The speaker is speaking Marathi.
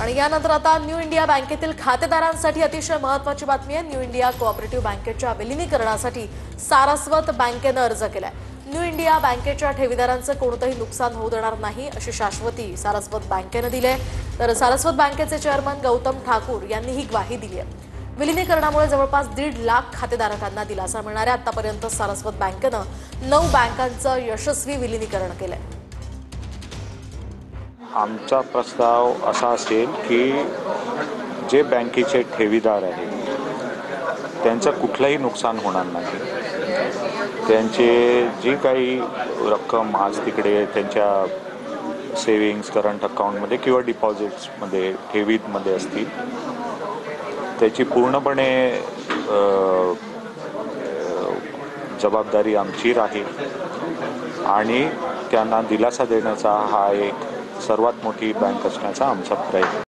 आणि यानंतर आता न्यू इंडिया बँकेतील खातेदारांसाठी अतिशय महत्त्वाची बातमी आहे। न्यू इंडिया कोऑपरेटिव्ह बँकेच्या विलीनीकरणासाठी सारस्वत बँकेने अर्ज केलाय। न्यू इंडिया बँकेच्या ठेवीदारांचं कोणतेही नुकसान होऊ देणार नाही अशी शाश्वती सारस्वत बँकेने दिली आहे। तर सारस्वत बँकेचे चेअरमन गौतम ठाकूर यांनी ही ग्वाही दिली आहे। विलीनीकरणामुळे जवळपास 1.5 लाख खातेदारांना दिलासा मिळणार आहे। आतापर्यंत सारस्वत बँकेने 9 बँकांचं यशस्वी विलीनीकरण केलंय। आमचा प्रस्ताव असा असेल की जे बँकेचे ठेवीदार आहेत त्यांचं कुठलंही नुकसान होणार नाही। त्यांचे जी काही रक्कम आज तिकडे त्यांच्या सेव्हिंग्स करंट अकाउंटमध्ये किंवा डिपॉझिट्समध्ये ठेवीमध्ये असतील त्याची पूर्णपणे जबाबदारी आमची राहील आणि त्यांना दिलासा देण्याचा हा एक सर्वात मोठी बँक असण्याचा आमचा प्रयत्न।